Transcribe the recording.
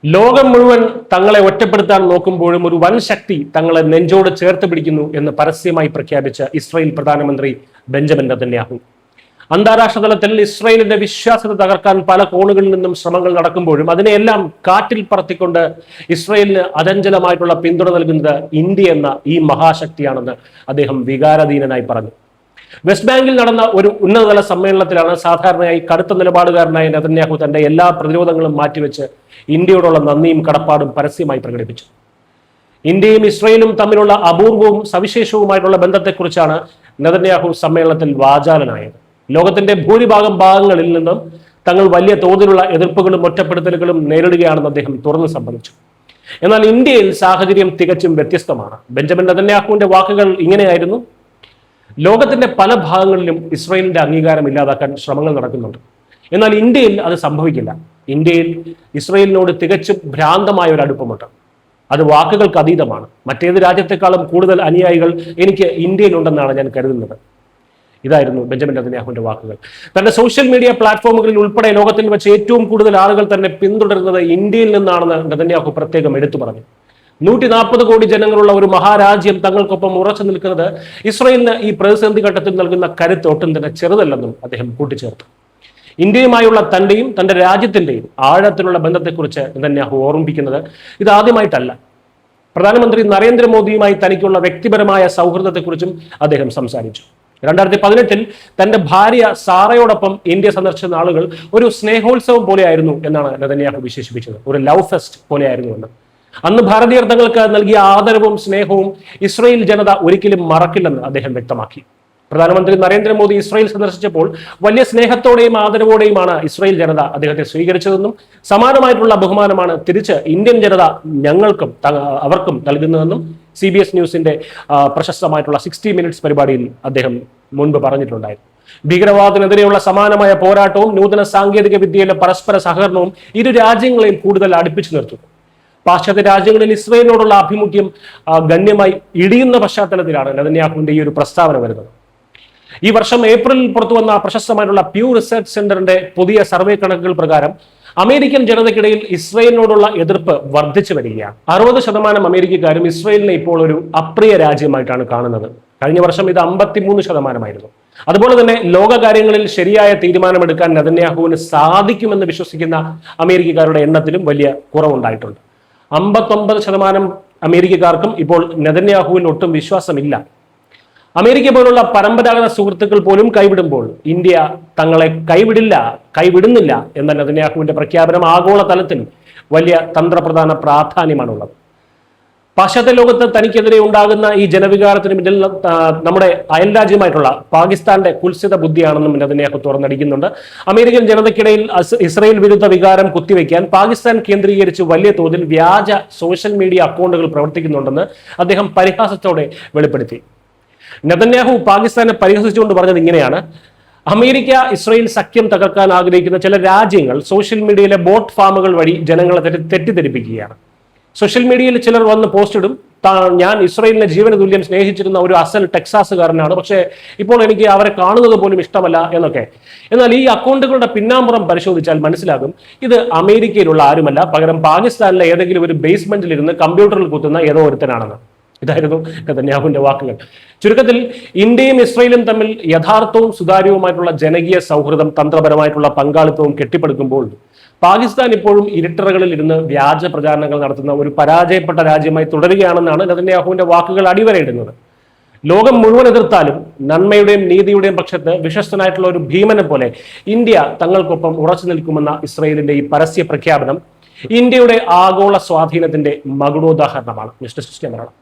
ലോകം മുഴുവൻ തങ്ങളെ ഒറ്റപ്പെടുത്താൻ നോക്കുമ്പോഴും ഒരു വൻ ശക്തി തങ്ങളെ നെഞ്ചോട് ചേർത്ത് പിടിക്കുന്നു എന്ന് പരസ്യമായി പ്രഖ്യാപിച്ച ഇസ്രായേൽ പ്രധാനമന്ത്രി ബെഞ്ചമിൻ നെതന്യാഹു. അന്താരാഷ്ട്ര തലത്തിൽ ഇസ്രായേലിന്റെ വിശ്വാസ്യത തകർക്കാൻ പല കോണുകളിൽ നിന്നും ശ്രമങ്ങൾ നടക്കുമ്പോഴും അതിനെയെല്ലാം കാറ്റിൽ പറത്തിക്കൊണ്ട് ഇസ്രായേലിന് അചഞ്ചലമായിട്ടുള്ള പിന്തുണ നൽകുന്നത് ഇന്ത്യ എന്ന ഈ മഹാശക്തിയാണെന്ന് അദ്ദേഹം വികാരാധീനനായി പറഞ്ഞു. വെസ്റ്റ് ബാങ്കിൽ നടന്ന ഒരു ഉന്നതതല സമ്മേളനത്തിലാണ് സാധാരണയായി കടുത്ത നിലപാടുകാരനായ നെതന്യാഹു തന്റെ എല്ലാ പ്രതിരോധങ്ങളും മാറ്റിവെച്ച് ഇന്ത്യയോടുള്ള നന്ദിയും കടപ്പാടും പരസ്യമായി പ്രകടിപ്പിച്ചു. ഇന്ത്യയും ഇസ്രായേലും തമ്മിലുള്ള അപൂർവവും സവിശേഷവുമായിട്ടുള്ള ബന്ധത്തെക്കുറിച്ചാണ് നെതന്യാഹു സമ്മേളനത്തിൽ വാചാലനായത്. ലോകത്തിന്റെ ഭൂരിഭാഗം ഭാഗങ്ങളിൽ നിന്നും തങ്ങൾ വലിയ തോതിലുള്ള എതിർപ്പുകളും ഒറ്റപ്പെടുത്തലുകളും നേരിടുകയാണെന്ന് അദ്ദേഹം തുറന്നു സമ്മതിച്ചു. എന്നാൽ ഇന്ത്യയിൽ സാഹചര്യം തികച്ചും വ്യത്യസ്തമാണ്. ബെഞ്ചമിൻ നെതന്യാഹുവിന്റെ വാക്കുകൾ ഇങ്ങനെയായിരുന്നു: ലോകത്തിന്റെ പല ഭാഗങ്ങളിലും ഇസ്രായേലിന്റെ അംഗീകാരം ഇല്ലാതാക്കാൻ ശ്രമങ്ങൾ നടക്കുന്നുണ്ട്. എന്നാൽ ഇന്ത്യയിൽ അത് സംഭവിക്കില്ല. ഇന്ത്യയിൽ ഇസ്രായേലിനോട് തികച്ചും ഭ്രാന്തമായ ഒരു അടുപ്പമുണ്ട്. അത് വാക്കുകൾക്ക് അതീതമാണ്. മറ്റേത് രാജ്യത്തെക്കാളും കൂടുതൽ അനുയായികൾ എനിക്ക് ഇന്ത്യയിലുണ്ടെന്നാണ് ഞാൻ കരുതുന്നത്. ഇതായിരുന്നു ബെഞ്ചമിൻ നെതന്യാഹുവിന്റെ വാക്കുകൾ. തന്റെ സോഷ്യൽ മീഡിയ പ്ലാറ്റ്ഫോമുകളിൽ ഉൾപ്പെടെ ലോകത്തിൽ വെച്ച് ഏറ്റവും കൂടുതൽ ആളുകൾ തന്നെ പിന്തുടരുന്നത് ഇന്ത്യയിൽ നിന്നാണെന്ന് നെതന്യാഹു പ്രത്യേകം എടുത്തു പറഞ്ഞു. 140 കോടി ജനങ്ങളുള്ള ഒരു മഹാരാജ്യം തങ്ങൾക്കൊപ്പം ഉറച്ചു നിൽക്കുന്നത് ഇസ്രായേലിന് ഈ പ്രതിസന്ധി ഘട്ടത്തിൽ നൽകുന്ന കരുത്ത് ഒട്ടും തന്നെ ചെറുതല്ലെന്നും അദ്ദേഹം കൂട്ടിച്ചേർത്തു. ഇന്ത്യയുമായുള്ള തന്റെയും തന്റെ രാജ്യത്തിന്റെയും ആഴത്തിലുള്ള ബന്ധത്തെക്കുറിച്ച് നെതന്യാഹു ഓർമ്മിപ്പിക്കുന്നത് ഇതാദ്യമായിട്ടല്ല. പ്രധാനമന്ത്രി നരേന്ദ്രമോദിയുമായി തനിക്കുള്ള വ്യക്തിപരമായ സൗഹൃദത്തെക്കുറിച്ചും അദ്ദേഹം സംസാരിച്ചു. 2018 തന്റെ ഭാര്യ സാറയോടൊപ്പം ഇന്ത്യ സന്ദർശിച്ച നാളുകൾ ഒരു സ്നേഹോത്സവം പോലെയായിരുന്നു എന്നാണ് നെതന്യാഹു വിശേഷിപ്പിച്ചത്. ഒരു ലവ് ഫെസ്റ്റ് പോലെയായിരുന്നു എന്ന്. അന്ന് ഭാരതീയർ തങ്ങൾക്ക് നൽകിയ ആദരവും സ്നേഹവും ഇസ്രായേൽ ജനത ഒരിക്കലും മറക്കില്ലെന്ന് അദ്ദേഹം വ്യക്തമാക്കി. പ്രധാനമന്ത്രി നരേന്ദ്രമോദി ഇസ്രായേൽ സന്ദർശിച്ചപ്പോൾ വലിയ സ്നേഹത്തോടെയും ആദരവോടെയുമാണ് ഇസ്രായേൽ ജനത അദ്ദേഹത്തെ സ്വീകരിച്ചതെന്നും സമാനമായിട്ടുള്ള ബഹുമാനമാണ് തിരിച്ച് ഇന്ത്യൻ ജനത ഞങ്ങൾക്കും അവർക്കും നൽകുന്നതെന്നും CBS ന്യൂസിന്റെ പ്രശസ്തമായിട്ടുള്ള 60 Minutes പരിപാടിയിൽ അദ്ദേഹം മുൻപ് പറഞ്ഞിട്ടുണ്ടായിരുന്നു. ഭീകരവാദത്തിനെതിരെയുള്ള സമാനമായ പോരാട്ടവും നൂതന സാങ്കേതിക വിദ്യയിലെ പരസ്പര സഹകരണവും ഇരു രാജ്യങ്ങളെയും കൂടുതൽ അടുപ്പിച്ചു നിർത്തുന്നു. പാശ്ചാത്യ രാജ്യങ്ങളിൽ ഇസ്രായേലിനോടുള്ള ആഭിമുഖ്യം ഗണ്യമായി ഇടിയുന്ന പശ്ചാത്തലത്തിലാണ് നെതന്യാഹുവിന്റെ ഈ ഒരു പ്രസ്താവന വരുന്നത്. ഈ വർഷം ഏപ്രിലിൽ പുറത്തുവന്ന പ്രശസ്തമായിട്ടുള്ള പ്യൂ റിസർച്ച് സെന്ററിന്റെ പുതിയ സർവേ കണക്കുകൾ പ്രകാരം അമേരിക്കൻ ജനതയ്ക്കിടയിൽ ഇസ്രായേലിനോടുള്ള എതിർപ്പ് വർദ്ധിച്ചു വരികയാണ്. 60% അമേരിക്കക്കാരും ഇസ്രായേലിനെ ഇപ്പോൾ ഒരു അപ്രിയ രാജ്യമായിട്ടാണ് കാണുന്നത്. കഴിഞ്ഞ വർഷം ഇത് 53%. അതുപോലെ തന്നെ ലോകകാര്യങ്ങളിൽ ശരിയായ തീരുമാനമെടുക്കാൻ നെതന്യാഹുവിന് സാധിക്കുമെന്ന് വിശ്വസിക്കുന്ന അമേരിക്കക്കാരുടെ എണ്ണത്തിലും വലിയ കുറവുണ്ടായിട്ടുണ്ട്. 59% അമേരിക്കക്കാർക്കും ഇപ്പോൾ നെതന്യാഹുവിൽ ഒട്ടും വിശ്വാസമില്ല. അമേരിക്ക പോലുള്ള പരമ്പരാഗത സുഹൃത്തുക്കൾ പോലും കൈവിടുമ്പോൾ ഇന്ത്യ തങ്ങളെ കൈവിടുന്നില്ല എന്ന നെതന്യാഹുവിന്റെ പ്രഖ്യാപനം ആഗോള തലത്തിൽ വലിയ തന്ത്രപ്രധാന പ്രാധാന്യമാണുള്ളത്. പാശ്ചാത്യ ലോകത്ത് തനിക്കെതിരെ ഉണ്ടാകുന്ന ഈ ജനവികാരത്തിന് പിന്നിൽ നമ്മുടെ അയൽരാജ്യമായിട്ടുള്ള പാകിസ്ഥാന്റെ കുൽസിത ബുദ്ധിയാണെന്നും നെതന്യാഹു തുറന്നടിക്കുന്നുണ്ട്. അമേരിക്കൻ ജനതയ്ക്കിടയിൽ ഇസ്രായേൽ വിരുദ്ധ വികാരം കുത്തിവെക്കാൻ പാകിസ്ഥാൻ കേന്ദ്രീകരിച്ച് വലിയ തോതിൽ വ്യാജ സോഷ്യൽ മീഡിയ അക്കൗണ്ടുകൾ പ്രവർത്തിക്കുന്നുണ്ടെന്ന് അദ്ദേഹം പരിഹാസത്തോടെ വെളിപ്പെടുത്തി. നെതന്യാഹു പാകിസ്ഥാനെ പരിഹസിച്ചുകൊണ്ട് പറഞ്ഞത് ഇങ്ങനെയാണ്: അമേരിക്ക ഇസ്രായേൽ സഖ്യം തകർക്കാൻ ആഗ്രഹിക്കുന്ന ചില രാജ്യങ്ങൾ സോഷ്യൽ മീഡിയയിലെ ബോട്ട് ഫാമുകൾ വഴി ജനങ്ങളെ തെറ്റിദ്ധരിപ്പിക്കുകയാണ്. സോഷ്യൽ മീഡിയയിൽ ചിലർ വന്ന് പോസ്റ്റ് ഇടും, ഞാൻ ഇസ്രായേലിനെ ജീവന തുല്യം സ്നേഹിച്ചിരുന്ന ഒരു അസൽ ടെക്സാസുകാരനാണ്, പക്ഷേ ഇപ്പോൾ എനിക്ക് അവരെ കാണുന്നത് പോലും ഇഷ്ടമല്ല എന്നൊക്കെ. എന്നാൽ ഈ അക്കൗണ്ടുകളുടെ പിന്നാമ്പുറം പരിശോധിച്ചാൽ മനസ്സിലാകും ഇത് അമേരിക്കയിലുള്ള ആരുമല്ല, പകരം പാകിസ്ഥാനിലെ ഏതെങ്കിലും ഒരു ബേസ്മെന്റിലിരുന്ന് കമ്പ്യൂട്ടറിൽ കുത്തുന്ന ഏതോ ഒരുത്തനാണെന്ന്. ഇതായിരുന്നു നെതന്യാഹുവിന്റെ വാക്കുകൾ. ചുരുക്കത്തിൽ ഇന്ത്യയും ഇസ്രായേലും തമ്മിൽ യഥാർത്ഥവും സുതാര്യവുമായിട്ടുള്ള ജനകീയ സൗഹൃദം, തന്ത്രപരമായിട്ടുള്ള പങ്കാളിത്തവും കെട്ടിപ്പടുക്കുമ്പോൾ പാകിസ്ഥാൻ ഇപ്പോഴും ഇരുട്ടറകളിൽ ഇരുന്ന് വ്യാജ പ്രചാരണങ്ങൾ നടത്തുന്ന ഒരു പരാജയപ്പെട്ട രാജ്യമായി തുടരുകയാണെന്നാണ് നെതന്യാഹുവിന്റെ വാക്കുകൾ അടിവരയിടുന്നത്. ലോകം മുഴുവൻ എതിർത്താലും നന്മയുടെയും നീതിയുടെയും പക്ഷത്ത് വിശ്വസ്തനായിട്ടുള്ള ഒരു ഭീമനെ പോലെ ഇന്ത്യ തങ്ങൾക്കൊപ്പം ഉറച്ചു നിൽക്കുമെന്ന ഇസ്രായേലിന്റെ ഈ പരസ്യ പ്രഖ്യാപനം ഇന്ത്യയുടെ ആഗോള സ്വാധീനത്തിന്റെ മകുടോദാഹരണമാണ്. News desk Malayalam.